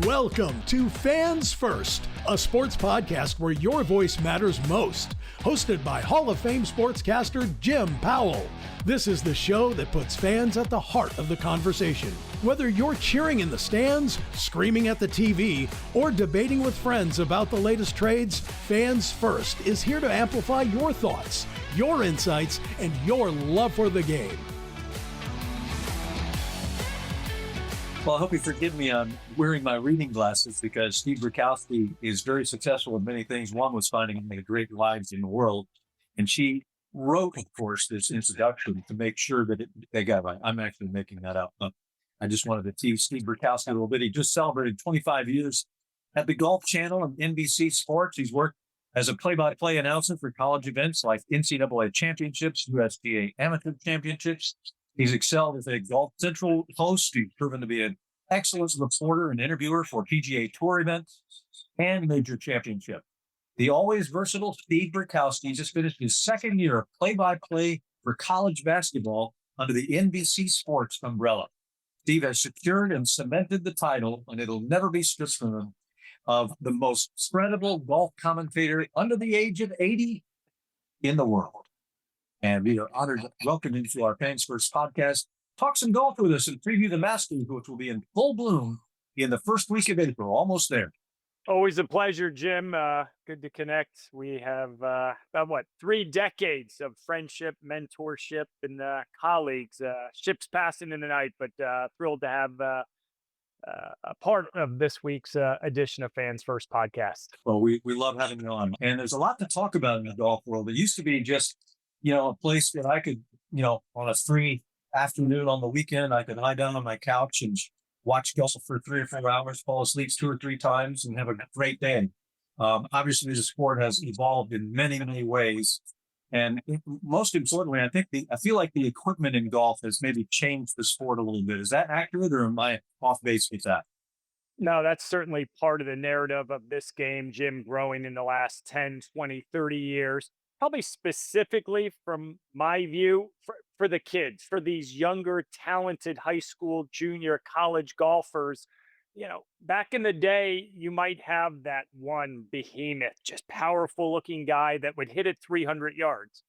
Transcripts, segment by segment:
Welcome to Fans First, a sports podcast where your voice matters most. Hosted by Hall of Fame sportscaster Jim Powell. This is the show that puts fans at the heart of the conversation. Whether you're cheering in the stands, screaming at the TV, or debating with friends about the latest trades, Fans First is here to amplify your thoughts, your insights, and your love for the game. Well, I hope you forgive me on wearing my reading glasses because Steve Burkowski is very successful in many things. One was finding the great lives in the world. And she wrote, of course, this introduction to make sure that they got right. I'm actually making that up. I just wanted to tease Steve Burkowski a little bit. He just celebrated 25 years at the Golf Channel and NBC Sports. He's worked as a play-by-play announcer for college events like NCAA championships, USGA amateur championships. He's excelled as a Golf Central host. He's proven to be an excellent reporter and interviewer for PGA Tour events and major championships. The always versatile Steve Burkowski just finished his second year of play-by-play for college basketball under the NBC Sports umbrella. Steve has secured and cemented the title, and it'll never be stripped from him, of the most spreadable golf commentator under the age of 80 in the world. And we are honored to welcome you to our Fans First podcast. Talk some golf with us and preview the Masters, which will be in full bloom in the first week of April. Almost there. Always a pleasure, Jim. Good to connect. We have about 3 decades of friendship, mentorship, and colleagues. Ships passing in the night, but thrilled to have a part of this week's edition of Fans First podcast. Well, we love having you on. And there's a lot to talk about in the golf world. It used to be just a place that I could, on a free afternoon on the weekend, I could lie down on my couch and watch golf for 3 or 4 hours, fall asleep 2 or 3 times, and have a great day. Obviously, the sport has evolved in many, many ways. And most importantly, I feel like the equipment in golf has maybe changed the sport a little bit. Is that accurate, or am I off base with that? No, that's certainly part of the narrative of this game, Jim, growing in the last 10, 20, 30 years. Probably specifically from my view for the kids, for these younger, talented high school, junior, college golfers. Back in the day, you might have that one behemoth, just powerful looking guy that would hit it 300 yards.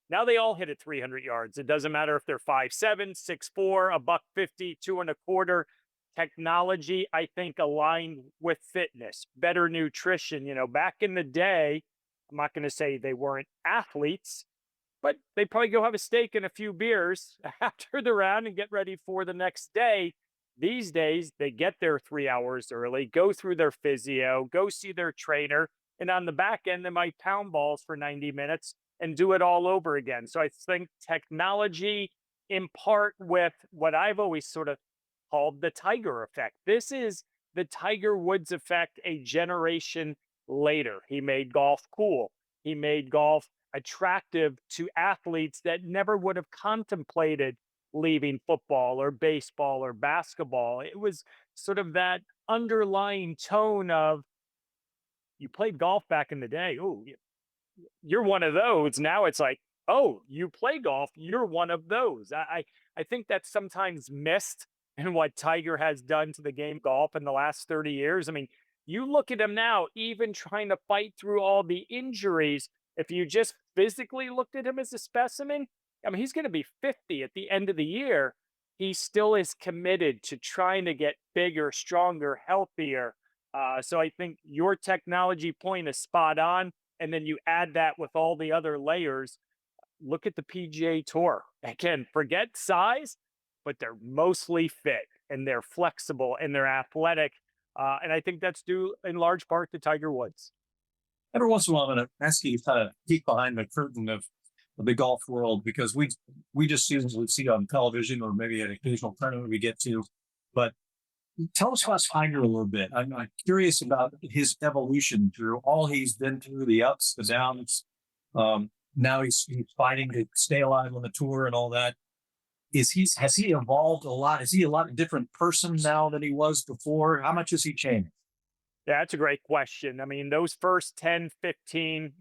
Now they all hit it 300 yards. It doesn't matter if they're 5'7", 6'4", $150, 2.25. Technology, I think, aligned with fitness, better nutrition. Back in the day, I'm not going to say they weren't athletes, but they probably go have a steak and a few beers after the round and get ready for the next day. These days, they get there 3 hours early, go through their physio, go see their trainer, and on the back end, they might pound balls for 90 minutes and do it all over again. So I think technology, in part with what I've always sort of called the Tiger effect. This is the Tiger Woods effect a generation later. He made golf cool. He made golf attractive to athletes that never would have contemplated leaving football or baseball or basketball. It was sort of that underlying tone of, you played golf back in the day. Oh, you're one of those. Now it's like, oh, you play golf. You're one of those. I think that's sometimes missed in what Tiger has done to the game of golf in the last 30 years. I mean, you look at him now, even trying to fight through all the injuries. If you just physically looked at him as a specimen, I mean, he's going to be 50 at the end of the year. He still is committed to trying to get bigger, stronger, healthier. So I think your technology point is spot on. And then you add that with all the other layers. Look at the PGA Tour. Again, forget size, but they're mostly fit and they're flexible and they're athletic. And I think that's due in large part to Tiger Woods. Every once in a while, I'm going to ask you to kind of peek behind the curtain of the golf world, because we just see on television or maybe an occasional tournament we get to. But tell us about Tiger a little bit. I'm curious about his evolution through all he's been through, the ups, the downs. Now he's fighting to stay alive on the tour and all that. Has he evolved a lot? Is he a lot different person now than he was before? How much has he changed? Yeah, that's a great question. I mean, those first 10, 15,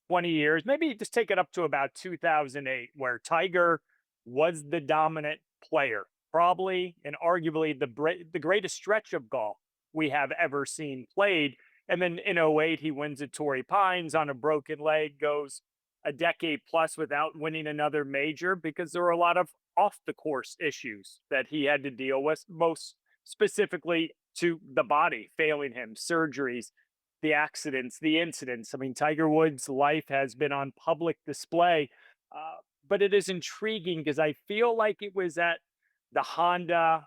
20 years, maybe just take it up to about 2008, where Tiger was the dominant player, probably and arguably the greatest stretch of golf we have ever seen played. And then in '08, he wins at Torrey Pines on a broken leg, goes a decade plus without winning another major because there were a lot of off the course issues that he had to deal with, most specifically to the body failing him, surgeries, the accidents, the incidents. I mean, Tiger Woods' life has been on public display, uh, but it is intriguing because I feel like it was at the Honda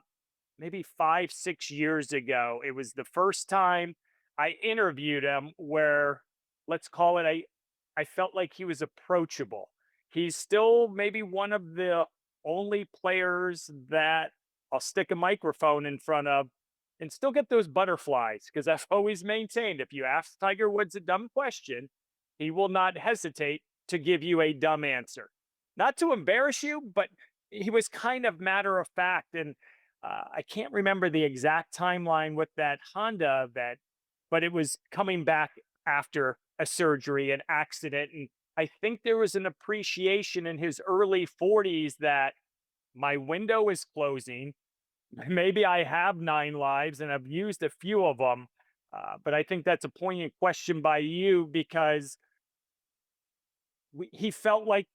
maybe 5, 6 years ago. It was the first time I interviewed him where, let's call it, I felt like he was approachable. He's still maybe one of the only players that I'll stick a microphone in front of and still get those butterflies because I've always maintained if you ask Tiger Woods a dumb question, he will not hesitate to give you a dumb answer. Not to embarrass you, but he was kind of matter of fact. And I can't remember the exact timeline with that Honda event, but it was coming back after a surgery, an accident. And I think there was an appreciation in his early 40s that my window is closing. Maybe I have 9 lives and I've used a few of them. But I think that's a poignant question by you because he felt like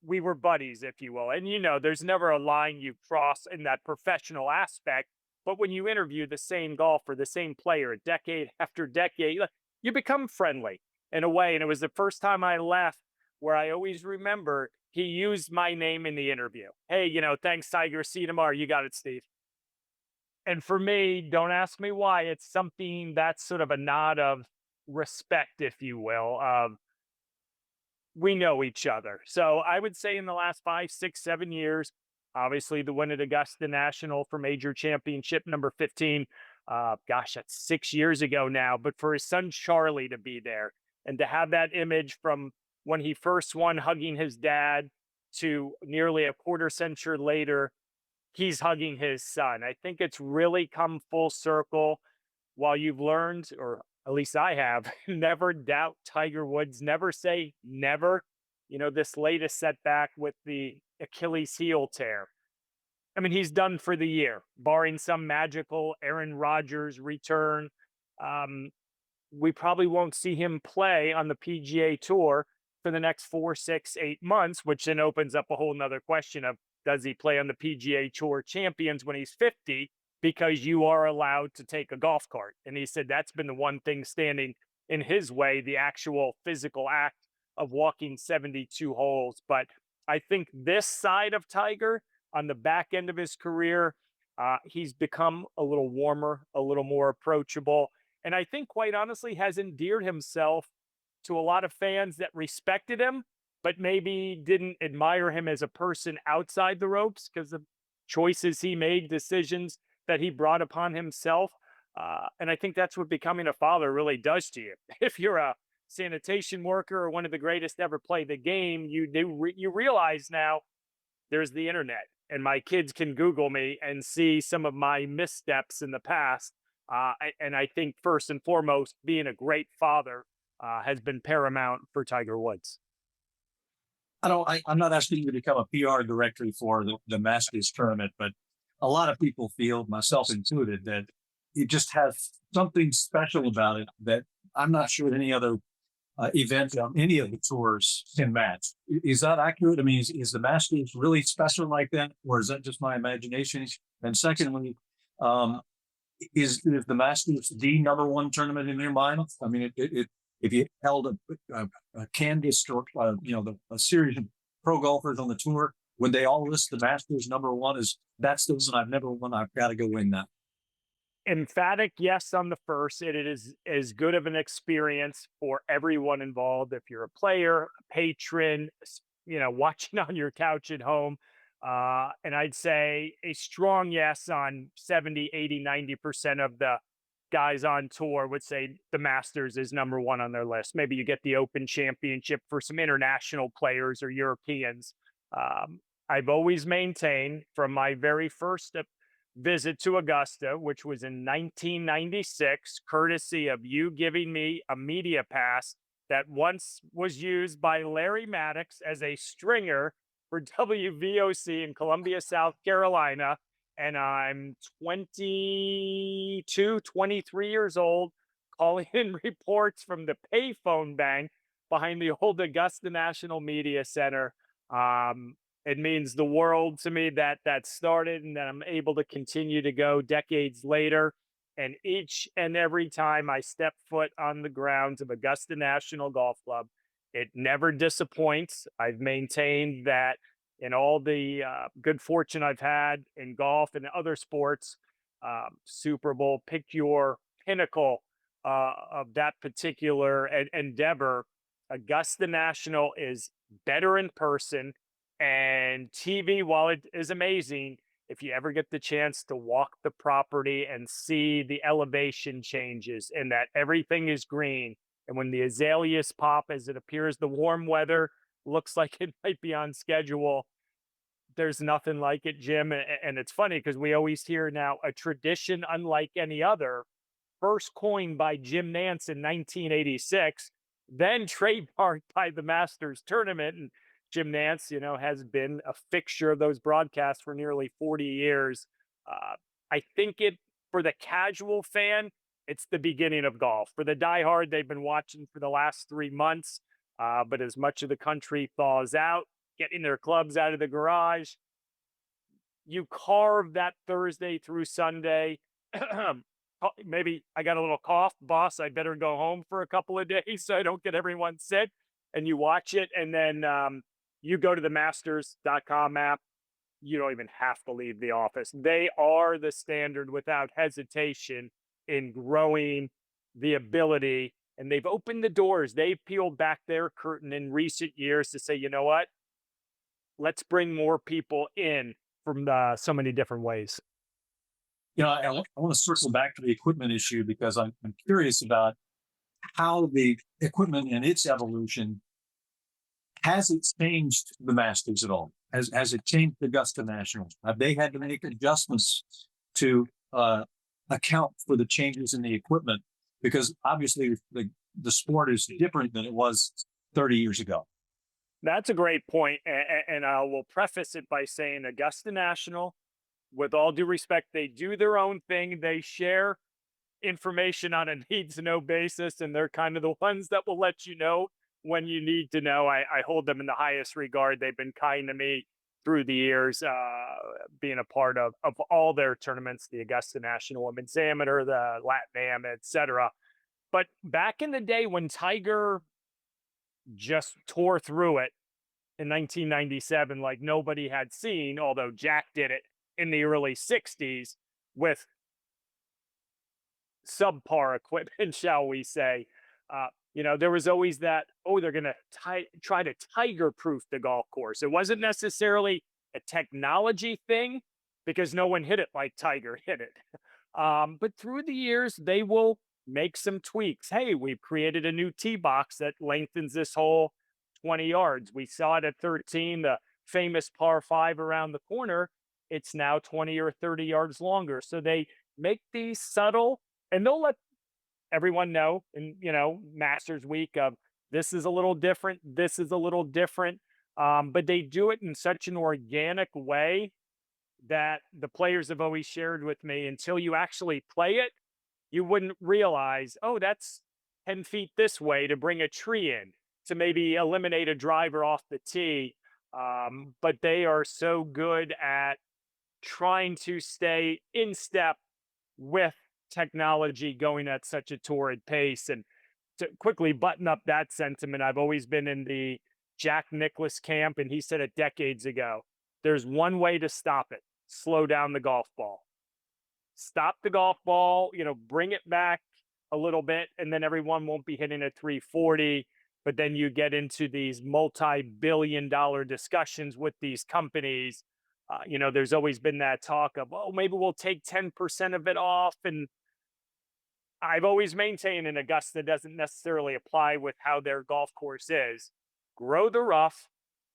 we were buddies, if you will. And there's never a line you cross in that professional aspect. But when you interview the same golfer, the same player, decade after decade, you become friendly in a way. And it was the first time I left where I always remember he used my name in the interview. Hey, thanks, Tiger. See you tomorrow. You got it, Steve. And for me, don't ask me why. It's something that's sort of a nod of respect, if you will, of we know each other. So I would say in the last 5, 6, 7 years, obviously the win at Augusta National for major championship number 15. Gosh, that's 6 years ago now. But for his son Charlie to be there and to have that image from when he first won, hugging his dad, to nearly a quarter century later, he's hugging his son. I think it's really come full circle. While you've learned, or at least I have, never doubt Tiger Woods, never say never. This latest setback with the Achilles heel tear. I mean, he's done for the year, barring some magical Aaron Rodgers return. Um, we probably won't see him play on the PGA Tour for the next 4, 6, 8 months, which then opens up a whole nother question of does he play on the PGA Tour Champions when he's 50? Because you are allowed to take a golf cart. And he said that's been the one thing standing in his way, the actual physical act of walking 72 holes. But I think this side of Tiger, on the back end of his career, he's become a little warmer, a little more approachable. And I think, quite honestly, has endeared himself to a lot of fans that respected him, but maybe didn't admire him as a person outside the ropes because of choices he made, decisions that he brought upon himself. And I think that's what becoming a father really does to you. If you're a sanitation worker or one of the greatest ever play the game, you realize now there's the internet, and my kids can Google me and see some of my missteps in the past. And I think first and foremost, being a great father has been paramount for Tiger Woods. I'm not asking you to become a PR director for the Masters tournament, but a lot of people feel, myself included, that it just has something special about it that I'm not sure any other event on any of the tours can match. Is that accurate? I mean, is the Masters really special like that, or is that just my imagination? And secondly, is the Masters the number one tournament in your mind? I mean, if you held a canvas or a series of pro golfers on the tour, would they all list the Masters number one as that's the one I've never won, I've got to go win that? Emphatic yes on the first. It is as good of an experience for everyone involved. If you're a player, a patron, watching on your couch at home. And I'd say a strong yes on 70, 80, 90% of the guys on tour would say the Masters is number one on their list. Maybe you get the Open Championship for some international players or Europeans. I've always maintained from my very first visit to Augusta, which was in 1996, courtesy of you giving me a media pass that once was used by Larry Maddox as a stringer for WVOC in Columbia, South Carolina. and I'm 22, 23 years old, calling in reports from the payphone bank behind the old Augusta National Media Center. It means the world to me that that started and that I'm able to continue to go decades later. And each and every time I step foot on the grounds of Augusta National Golf Club, it never disappoints. I've maintained that in all the good fortune I've had in golf and other sports. Super Bowl, pick your pinnacle of that particular endeavor. Augusta National is better in person, and TV, while it is amazing, if you ever get the chance to walk the property and see the elevation changes and that everything is green, and when the azaleas pop as it appears the warm weather looks like it might be on schedule, there's nothing like it, Jim. And it's funny because we always hear now a tradition unlike any other, first coined by Jim Nance in 1986, then trademarked by the Masters tournament. And Jim Nance, has been a fixture of those broadcasts for nearly 40 years. I think for the casual fan, it's the beginning of golf. For the diehard, they've been watching for the last 3 months. But as much of the country thaws out, getting their clubs out of the garage, you carve that Thursday through Sunday. Maybe I got a little cough, boss. I better go home for a couple of days so I don't get everyone sick. And you watch it, and then you go to the masters.com app. You don't even have to leave the office. They are the standard without hesitation in growing the ability. And they've opened the doors. They've peeled back their curtain in recent years to say, you know what? Let's bring more people in from so many different ways. I want to circle back to the equipment issue because I'm curious about how the equipment and its evolution, has it changed the Masters at all? Has it changed Augusta National? Have they had to make adjustments to account for the changes in the equipment? Because obviously the sport is different than it was 30 years ago. That's a great point. And I will preface it by saying Augusta National, with all due respect, they do their own thing. They share information on a need-to-know basis, and they're kind of the ones that will let you know when you need to know. I hold them in the highest regard. They've been kind to me through the years, being a part of all their tournaments, the Augusta National Women's Amateur, the Latin Am, etc. But back in the day when Tiger just tore through it in 1997 like nobody had seen, although Jack did it in the early 60s with subpar equipment, shall we say. There was always that, they're going to try to tiger proof the golf course. It wasn't necessarily a technology thing because no one hit it like Tiger hit it. But through the years, they will make some tweaks. Hey, we've created a new tee box that lengthens this hole 20 yards. We saw it at 13, the famous par 5 around the corner. It's now 20 or 30 yards longer. So they make these subtle, and they'll let everyone know in, Masters Week of this is a little different. This is a little different. But they do it in such an organic way that the players have always shared with me, until you actually play it, you wouldn't realize, that's 10 feet this way to bring a tree in, to maybe eliminate a driver off the tee. But they are so good at trying to stay in step with technology going at such a torrid pace. And to quickly button up that sentiment, I've always been in the Jack Nicklaus camp, and he said it decades ago. There's one way to stop it: slow down the golf ball. Stop the golf ball, bring it back a little bit, and then everyone won't be hitting a 340. But then you get into these multi-billion-dollar discussions with these companies. There's always been that talk of, maybe we'll take 10% of it off. And I've always maintained, and Augusta doesn't necessarily apply with how their golf course is. Grow the rough,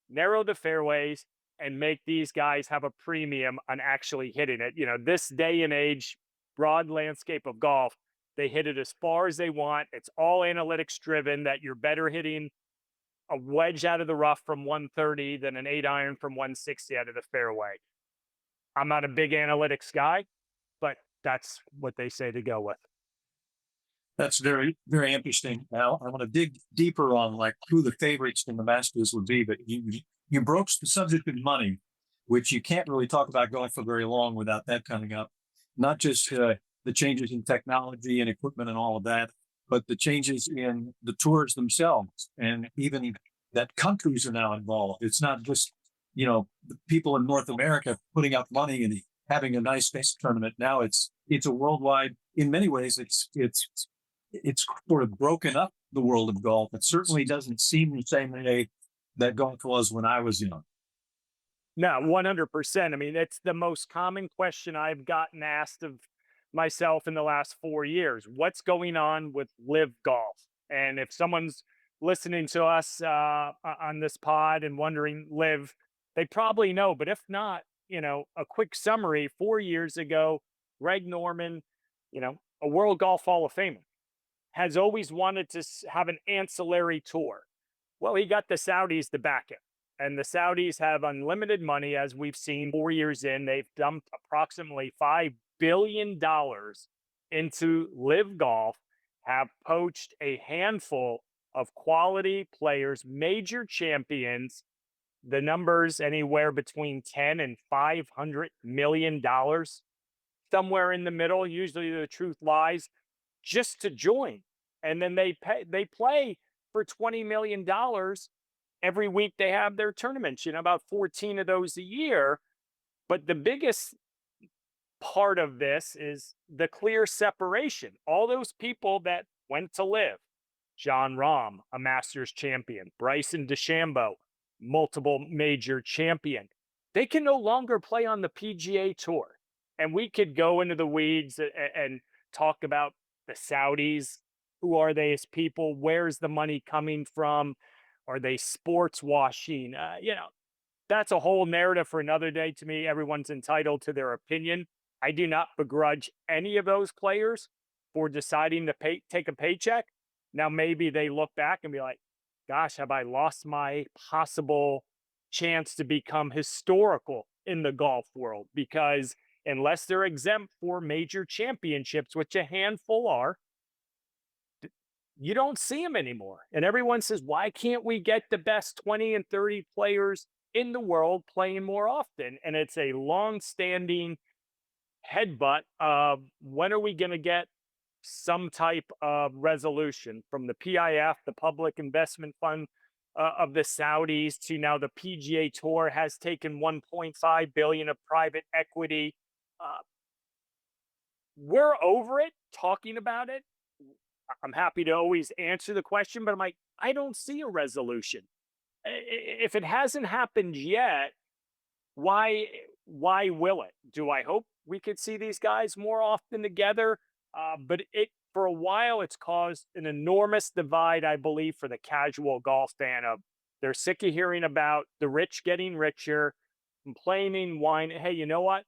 narrow the fairways, and make these guys have a premium on actually hitting it. This day and age, broad landscape of golf, they hit it as far as they want. It's all analytics driven, that you're better hitting a wedge out of the rough from 130 than an 8-iron from 160 out of the fairway. I'm not a big analytics guy, but that's what they say to go with. That's very, very interesting. Now, I want to dig deeper on like who the favorites in the Masters would be, but you broached the subject of money, which you can't really talk about golf for very long without that coming up. Not just the changes in technology and equipment and all of that, but the changes in the tours themselves, and even that countries are now involved. It's not just the people in North America putting up money and having a nice base tournament. Now it's a worldwide. In many ways, it's sort of broken up the world of golf. It certainly doesn't seem the same way that golf was when I was young. No, 100%. I mean, it's the most common question I've gotten asked of myself in the last 4 years. What's going on with LIV Golf? And if someone's listening to us on this pod and wondering LIV, they probably know. But if not, a quick summary. 4 years ago, Greg Norman, a World Golf Hall of Famer, has always wanted to have an ancillary tour. Well, he got the Saudis to back it. And the Saudis have unlimited money, as we've seen 4 years in. They've dumped approximately $5 billion into LIV Golf, have poached a handful of quality players, major champions, the numbers anywhere between 10 and $500 million, somewhere in the middle. Usually the truth lies, just to join. And then they play for $20 million every week they have their tournaments, about 14 of those a year. But the biggest part of this is the clear separation. All those people that went to LIV, John Rahm, a Masters champion, Bryson DeChambeau, multiple major champion, they can no longer play on the PGA Tour. And we could go into the weeds and talk about the Saudis. Who are they as people? Where's the money coming from? Are they sports washing? That's a whole narrative for another day. To me, everyone's entitled to their opinion. I do not begrudge any of those players for deciding to take a paycheck. Now, maybe they look back and be like, gosh, have I lost my possible chance to become historical in the golf world? Because unless they're exempt for major championships, which a handful are, you don't see them anymore. And everyone says, why can't we get the best 20 and 30 players in the world playing more often? And it's a long-standing headbutt of when are we going to get some type of resolution from the PIF, the Public Investment Fund of the Saudis, to now the PGA Tour has taken $1.5 billion of private equity. We're over it, talking about it. I'm happy to always answer the question, but I'm like, I don't see a resolution. If it hasn't happened yet, why will it? Do I hope we could see these guys more often together? But for a while, it's caused an enormous divide, I believe, for the casual golf fan. They're sick of hearing about the rich getting richer, complaining, whining. Hey, you know what?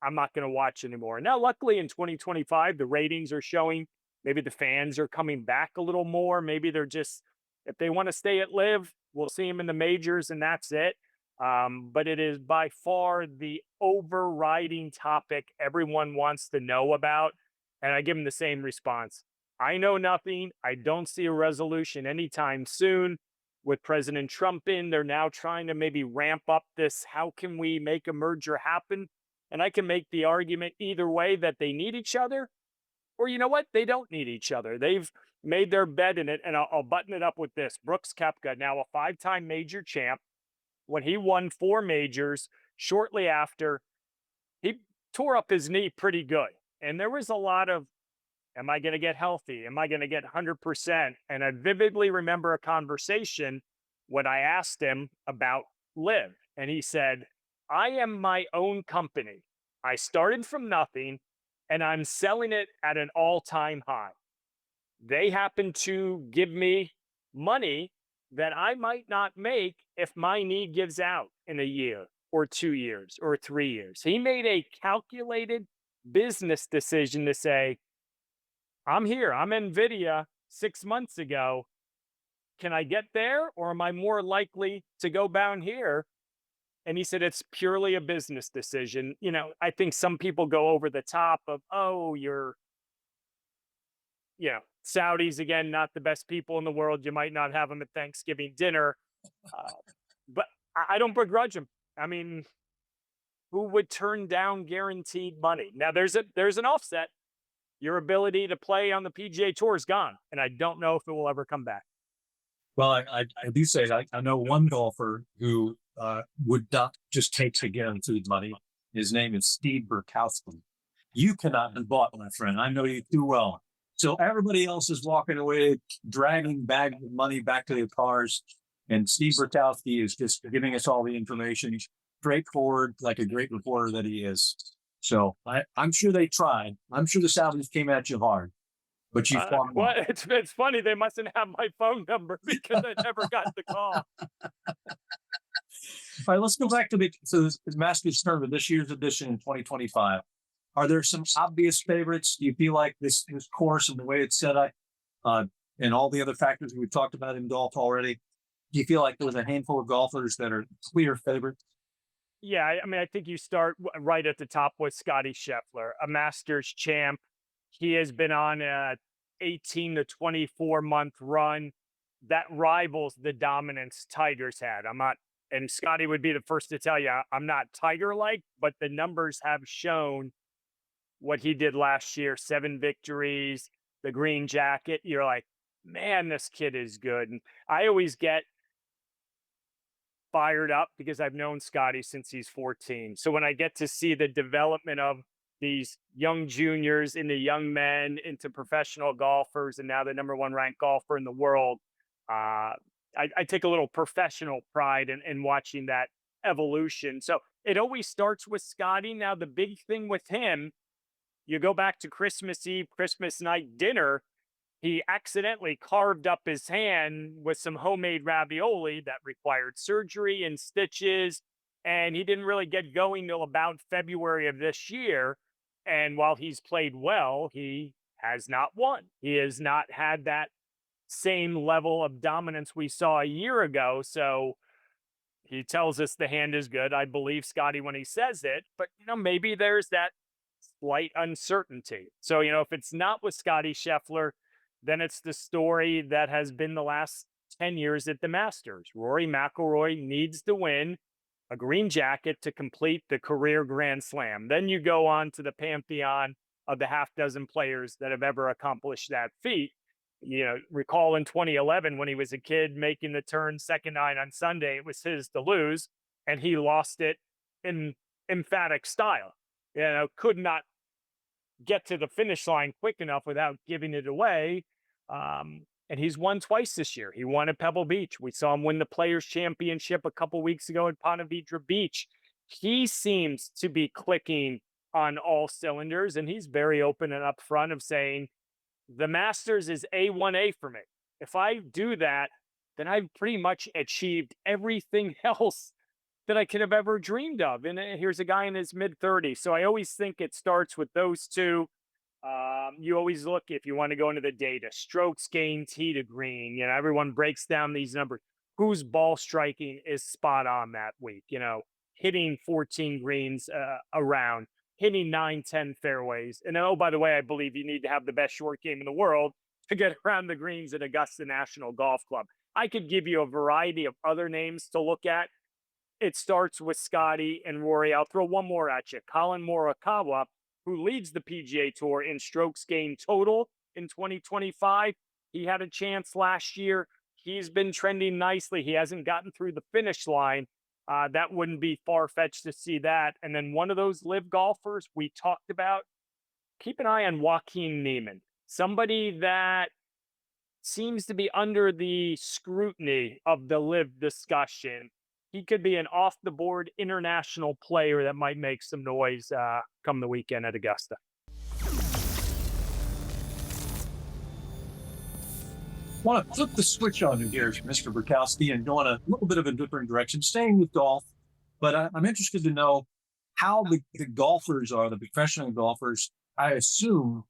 I'm not going to watch anymore. Now, luckily, in 2025, the ratings are showing. Maybe the fans are coming back a little more. Maybe they're just, if they want to stay at LIV, we'll see them in the majors and that's it. But it is by far the overriding topic everyone wants to know about. And I give them the same response. I know nothing. I don't see a resolution anytime soon. With President Trump in, they're now trying to maybe ramp up this. How can we make a merger happen? And I can make the argument either way, that they need each other, or you know what? They don't need each other. They've made their bed in it. And I'll button it up with this. Brooks Koepka, now a 5-time major champ, when he won 4 majors, shortly after, he tore up his knee pretty good. And there was a lot of, am I going to get healthy? Am I going to get 100%? And I vividly remember a conversation when I asked him about LIV. And he said, I am my own company. I started from nothing and I'm selling it at an all-time high. They happen to give me money that I might not make if my knee gives out in a year or 2 years or 3 years. He made a calculated business decision to say, I'm here. I'm NVIDIA 6 months ago. Can I get there, or am I more likely to go down here? And he said it's purely a business decision. I think some people go over the top of, oh, Saudis, again, not the best people in the world. You might not have them at Thanksgiving dinner. Uh, but I don't begrudge them. I mean, who would turn down guaranteed money? Now there's an offset. Your ability to play on the PGA Tour is gone, and I don't know if it will ever come back. Well, I do say I know one golfer who would not just take the guaranteed money. His name is Steve Burkowski. You cannot be bought, my friend. I know you too well. So everybody else is walking away, dragging bags of money back to their cars. And Steve Burkowski is just giving us all the information, straightforward, like a great reporter that he is. So I'm sure they tried. I'm sure the Saudis came at you hard, but you fought well, it's funny. They mustn't have my phone number because I never got the call. All right, let's go back to the Masters tournament, this year's edition in 2025. Are there some obvious favorites? Do you feel like this course and the way it's set up, and all the other factors we've talked about in golf already, do you feel like there's a handful of golfers that are clear favorites? Yeah, I mean, I think you start right at the top with Scotty Scheffler, a Masters champ. He has been on a 18 to 24 month run that rivals the dominance Tiger's had. And Scotty would be the first to tell you, I'm not Tiger-like, but the numbers have shown what he did last year, 7 victories, the green jacket. You're like, man, this kid is good. And I always get fired up because I've known Scotty since he's 14. So when I get to see the development of these young juniors into young men, into professional golfers, and now the number 1 ranked golfer in the world, I take a little professional pride in watching that evolution. So it always starts with Scotty. Now, the big thing with him, you go back to Christmas Eve, Christmas night dinner, he accidentally carved up his hand with some homemade ravioli that required surgery and stitches. And he didn't really get going till about February of this year. And while he's played well, he has not won. He has not had that same level of dominance we saw a year ago. So he tells us the hand is good. I believe Scotty when he says it, but maybe there's that slight uncertainty. So, if it's not with Scotty Scheffler, then it's the story that has been the last 10 years at the Masters. Rory McIlroy needs to win a green jacket to complete the career Grand Slam. Then you go on to the pantheon of the half dozen players that have ever accomplished that feat. Recall in 2011 when he was a kid making the turn second nine on Sunday, it was his to lose, and he lost it in emphatic style. Could not get to the finish line quick enough without giving it away. And he's won twice this year. He won at Pebble Beach. We saw him win the Players' Championship a couple weeks ago at Ponte Vedra Beach. He seems to be clicking on all cylinders, and he's very open and upfront of saying, the Masters is A1A for me. If I do that, then I've pretty much achieved everything else that I could have ever dreamed of. And here's a guy in his mid-30s. So I always think it starts with those two. You always look, if you want to go into the data, strokes gained, tee to green. Everyone breaks down these numbers. Whose ball striking is spot on that week? Hitting 14 greens around, hitting 9-10 fairways. And oh, by the way, I believe you need to have the best short game in the world to get around the greens at Augusta National Golf Club. I could give you a variety of other names to look at. It starts with Scotty and Rory. I'll throw one more at you. Colin Morikawa, who leads the PGA Tour in strokes gained total in 2025. He had a chance last year. He's been trending nicely. He hasn't gotten through the finish line. That wouldn't be far-fetched to see that. And then one of those LIV golfers we talked about, keep an eye on Joaquin Niemann, somebody that seems to be under the scrutiny of the LIV discussion. He could be an off-the-board international player that might make some noise come the weekend at Augusta. I want to flip the switch on you here, Mr. Burkowski, and go in a little bit of a different direction, staying with golf. But I'm interested to know how the golfers are, the professional golfers. I assume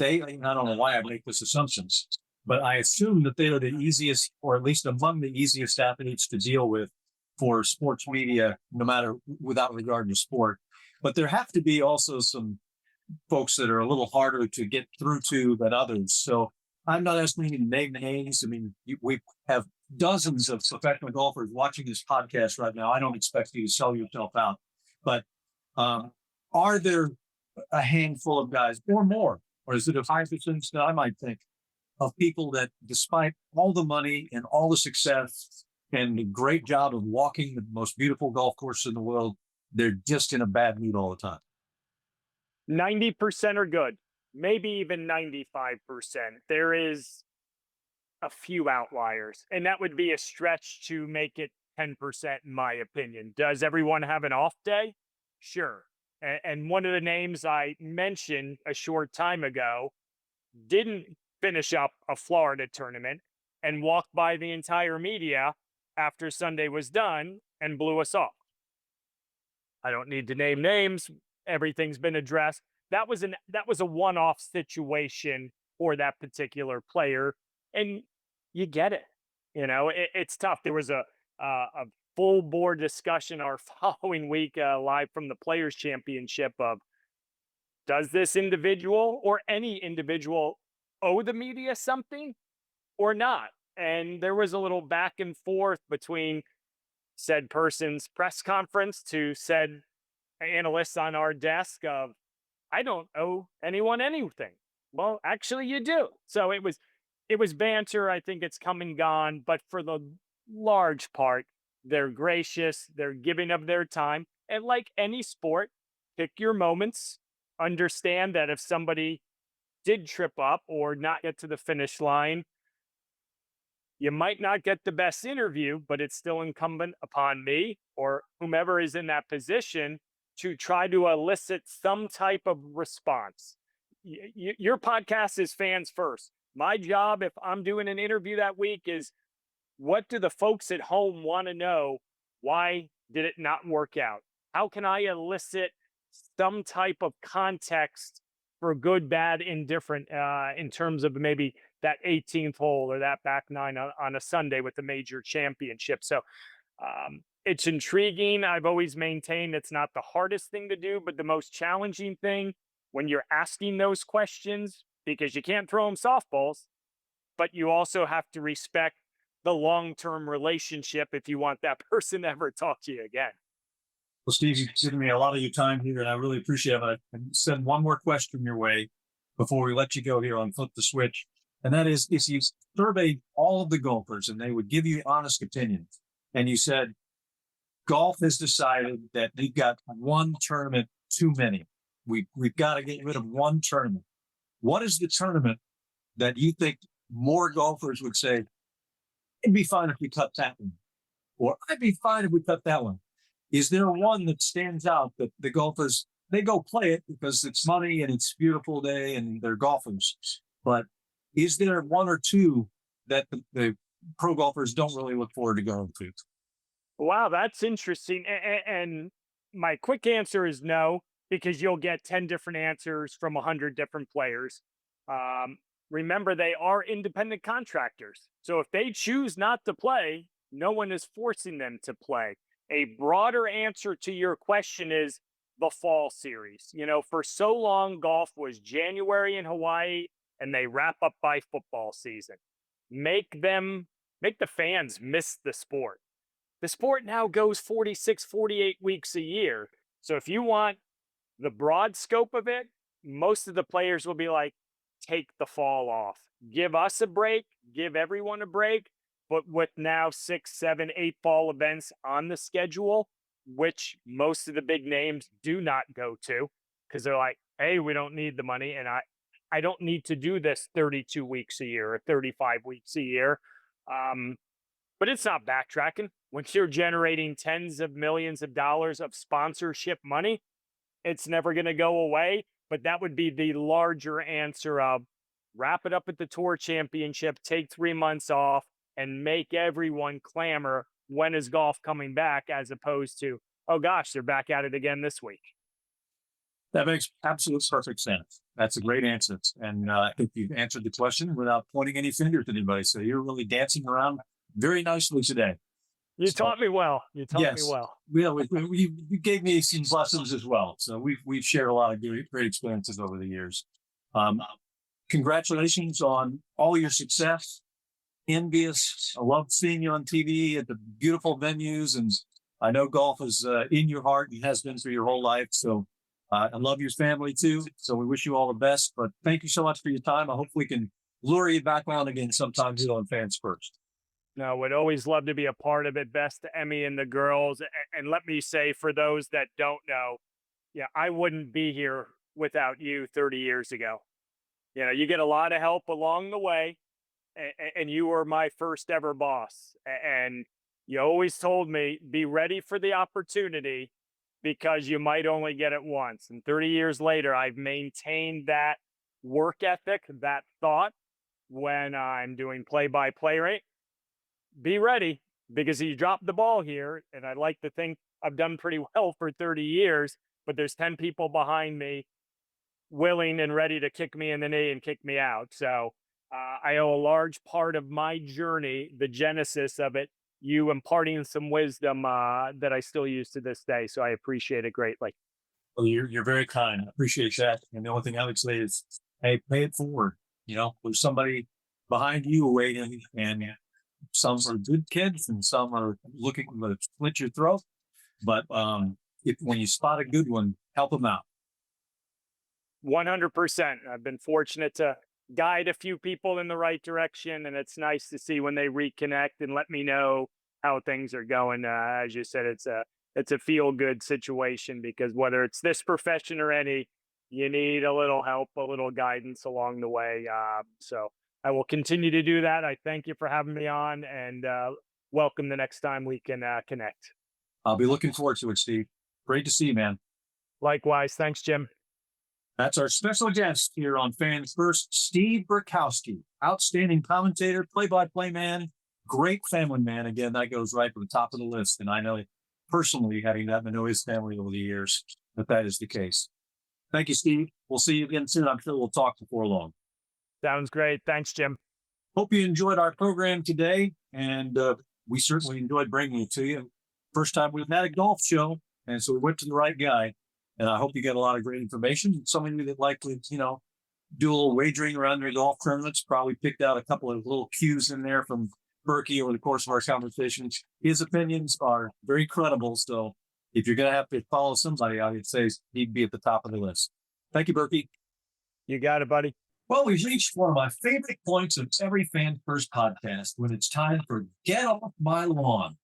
I don't know why I make this assumptions, but I assume that they are the easiest, or at least among the easiest athletes to deal with for sports media, no matter without regard to sport. But there have to be also some folks that are a little harder to get through to than others. So I'm not asking you to name names. I mean, we have dozens of professional golfers watching this podcast right now. I don't expect you to sell yourself out, but are there a handful of guys or more, or is it a 5% that I might think of people that despite all the money and all the success and the great job of walking the most beautiful golf course in the world, they're just in a bad mood all the time? 90% are good, maybe even 95%. There is a few outliers, and that would be a stretch to make it 10%, in my opinion. Does everyone have an off day? Sure. And one of the names I mentioned a short time ago didn't finish up a Florida tournament and walked by the entire media after Sunday was done and blew us off. I don't need to name names. Everything's been addressed. That was a one-off situation for that particular player, and you get it. It's tough. There was a full board discussion our following week live from the Players Championship of, does this individual or any individual owe the media something or not? And there was a little back and forth between said person's press conference to said analysts on our desk of, I don't owe anyone anything. Well, actually you do. So it was banter. I think it's come and gone, but for the large part, they're gracious, they're giving of their time. And like any sport, pick your moments, understand that if somebody did trip up or not get to the finish line, you might not get the best interview, but it's still incumbent upon me or whomever is in that position to try to elicit some type of response. Your podcast is fans first. My job, if I'm doing an interview that week, is what do the folks at home want to know? Why did it not work out? How can I elicit some type of context for good, bad, indifferent in terms of maybe that 18th hole or that back nine on a Sunday with the major championship? So it's intriguing. I've always maintained it's not the hardest thing to do, but the most challenging thing when you're asking those questions, because you can't throw them softballs, but you also have to respect the long-term relationship if you want that person to ever talk to you again. Well, Steve, you've given me a lot of your time here, and I really appreciate it. I send one more question your way before we let you go here on Flip the Switch. And that is, if you surveyed all of the golfers and they would give you honest opinions, and you said, golf has decided that we've got one tournament too many. We've got to get rid of one tournament. What is the tournament that you think more golfers would say, it'd be fine if we cut that one, or I'd be fine if we cut that one? Is there one that stands out that the golfers, they go play it because it's money and it's a beautiful day and they're golfers? But is there one or two that the pro golfers don't really look forward to going to? Wow, that's interesting. And my quick answer is no, because you'll get 10 different answers from 100 different players. Remember, they are independent contractors. So if they choose not to play, no one is forcing them to play. A broader answer to your question is the fall series. For so long, golf was January in Hawaii, and they wrap up by football season. Make the fans miss the sport. The sport now goes 46, 48 weeks a year. So if you want the broad scope of it, most of the players will be like, take the fall off. Give us a break, give everyone a break. But with now 6, 7, 8 fall events on the schedule, which most of the big names do not go to, because they're like, hey, we don't need the money, and I don't need to do this 32 weeks a year or 35 weeks a year. But it's not backtracking. When you're generating tens of millions of dollars of sponsorship money, it's never going to go away. But that would be the larger answer of wrap it up at the Tour Championship, take 3 months off, and make everyone clamor, when is golf coming back, as opposed to, oh gosh, they're back at it again this week. That makes absolute perfect sense. That's a great answer. And I think you've answered the question without pointing any fingers at anybody. So you're really dancing around very nicely today. You taught me well. You taught me Yes. well. Yeah, you gave me some lessons as well. So we've shared a lot of great experiences over the years. Congratulations on all your success. Envious. I love seeing you on TV at the beautiful venues, and I know golf is in your heart and has been for your whole life. So I love your family too. So we wish you all the best. But thank you so much for your time. I hope we can lure you back on again sometime here on Fans First. No, would always love to be a part of it. Best to Emmy and the girls. And let me say, for those that don't know, yeah, I wouldn't be here without you 30 years ago. You know, you get a lot of help along the way, and you were my first ever boss. And you always told me, be ready for the opportunity because you might only get it once. And 30 years later, I've maintained that work ethic, that thought when I'm doing play-by-play rate. Be ready because you dropped the ball here. And I like to think I've done pretty well for 30 years, but there's 10 people behind me willing and ready to kick me in the knee and kick me out. So I owe a large part of my journey, the genesis of it, you imparting some wisdom that I still use to this day. So I appreciate it greatly. Well, you're very kind. I appreciate that. And the only thing I would say is, hey, pay it forward. You know, there's somebody behind you waiting, and some are good kids and some are looking to split your throat. But when you spot a good one, help them out. 100%. I've been fortunate to guide a few people in the right direction, and it's nice to see when they reconnect and let me know how things are going. As you said, it's a feel-good situation because whether it's this profession or any, you need a little help, a little guidance along the way. So I will continue to do that. I thank you for having me on, and welcome the next time we can connect. I'll be looking forward to it, Steve. Great to see you, man. Likewise. Thanks, Jim. That's our special guest here on Fans First, Steve Burkowski, outstanding commentator, play-by-play man, great family man. Again, that goes right to the top of the list. And I know personally, having gotten to know his family over the years, that is the case. Thank you, Steve. We'll see you again soon. I'm sure we'll talk before long. Sounds great. Thanks, Jim. Hope you enjoyed our program today, and we certainly enjoyed bringing it to you. First time we've had a golf show, and so we went to the right guy. And I hope you get a lot of great information. Some of you that like to, do a little wagering around their golf tournaments probably picked out a couple of little cues in there from Berkey over the course of our conversations. His opinions are very credible. So if you're going to have to follow somebody, I would say he'd be at the top of the list. Thank you, Berkey. You got it, buddy. Well, we've reached one of my favorite points of every Fan First podcast when it's time for Get Off My Lawn.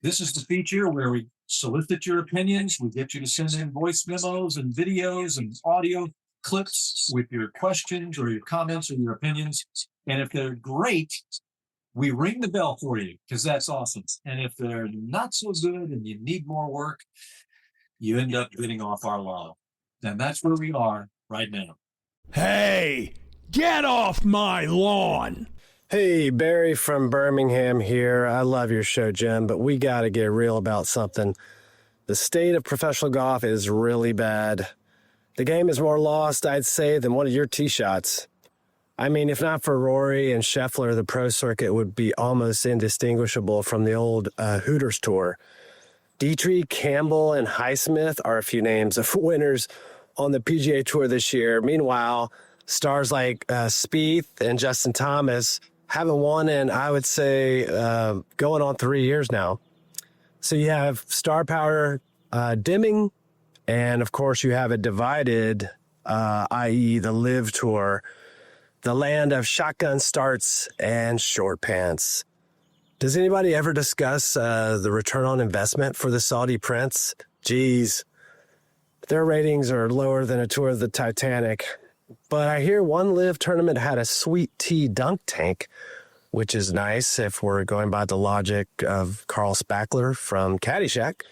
This is the feature where we solicit your opinions. We get you to send in voice memos and videos and audio clips with your questions or your comments or your opinions. And if they're great, we ring the bell for you because that's awesome. And if they're not so good and you need more work, you end up getting off our lawn. And that's where we are right now. Hey, get off my lawn. Hey, Barry from Birmingham here. I love your show, Jim, but we got to get real about something. The state of professional golf is really bad. The game is more lost, I'd say, than one of your tee shots. I mean, if not for Rory and Scheffler, the pro circuit would be almost indistinguishable from the old Hooters tour. Dietrich, Campbell, and Highsmith are a few names of winners on the PGA Tour this year. Meanwhile, stars like Spieth and Justin Thomas haven't won in, I would say, going on 3 years now. So you have star power dimming, and of course you have it divided, i.e. the LIV Tour, the land of shotgun starts and short pants. Does anybody ever discuss the return on investment for the Saudi prince? Geez, their ratings are lower than a tour of the Titanic. But I hear one LIV tournament had a sweet tea dunk tank, which is nice if we're going by the logic of Carl Spackler from Caddyshack.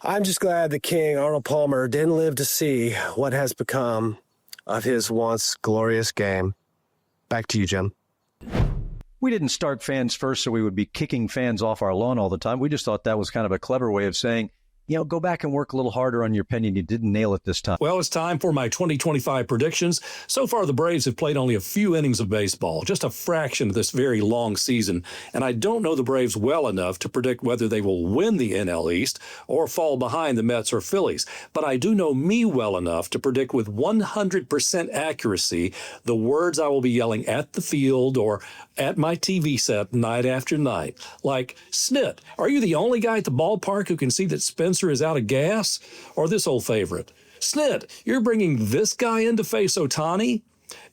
I'm just glad the king, Arnold Palmer, didn't live to see what has become of his once glorious game. Back to you, Jim. We didn't start Fans First so we would be kicking fans off our lawn all the time. We just thought that was kind of a clever way of saying, go back and work a little harder on your opinion. You didn't nail it this time. Well, it's time for my 2025 predictions. So far, the Braves have played only a few innings of baseball, just a fraction of this very long season. And I don't know the Braves well enough to predict whether they will win the NL East or fall behind the Mets or Phillies. But I do know me well enough to predict with 100% accuracy the words I will be yelling at the field or at my TV set night after night. Like, Snit, are you the only guy at the ballpark who can see that Spencer is out of gas? Or this old favorite, Snit, you're bringing this guy in to face Ohtani?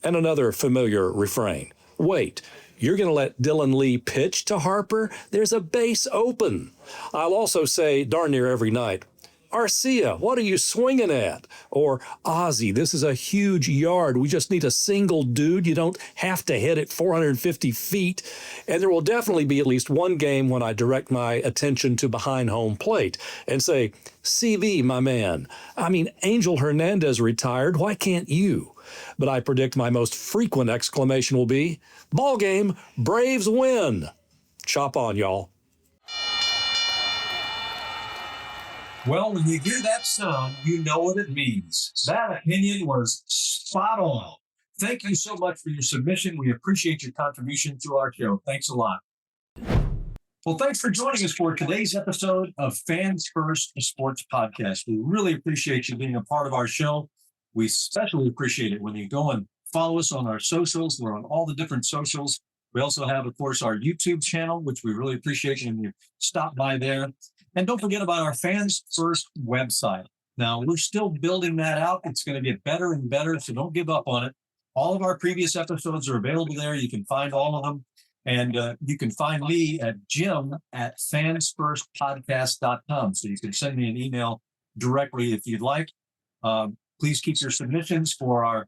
And another familiar refrain, wait, you're going to let Dylan Lee pitch to Harper? There's a base open. I'll also say darn near every night, Arcia, what are you swinging at? Or, Ozzie, this is a huge yard. We just need a single dude. You don't have to hit it 450 feet. And there will definitely be at least one game when I direct my attention to behind home plate and say, CV, my man. I mean, Angel Hernandez retired. Why can't you? But I predict my most frequent exclamation will be, ball game, Braves win. Chop on, y'all. Well, when you hear that sound, you know what it means. That opinion was spot on. Thank you so much for your submission. We appreciate your contribution to our show. Thanks a lot. Well, thanks for joining us for today's episode of Fans First Sports Podcast. We really appreciate you being a part of our show. We especially appreciate it when you go and follow us on our socials. We're on all the different socials. We also have, of course, our YouTube channel, which we really appreciate you when you stop by there. And don't forget about our Fans First website. Now, we're still building that out. It's going to get better and better, so don't give up on it. All of our previous episodes are available there. You can find all of them. And you can find me at jim@fansfirstpodcast.com. So you can send me an email directly if you'd like. Please keep your submissions for our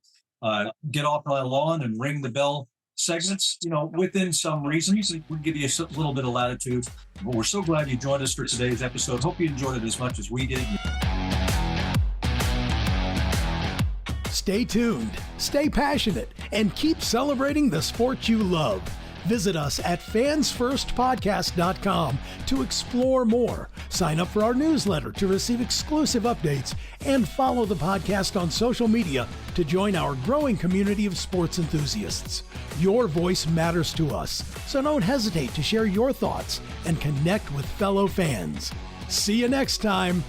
Get Off My Lawn and Ring the Bell segments, within some reasons. We'll give you a little bit of latitude. But we're so glad you joined us for today's episode. Hope you enjoyed it as much as we did. Stay tuned, stay passionate, and keep celebrating the sport you love. Visit us at fansfirstpodcast.com to explore more. Sign up for our newsletter to receive exclusive updates and follow the podcast on social media to join our growing community of sports enthusiasts. Your voice matters to us, so don't hesitate to share your thoughts and connect with fellow fans. See you next time.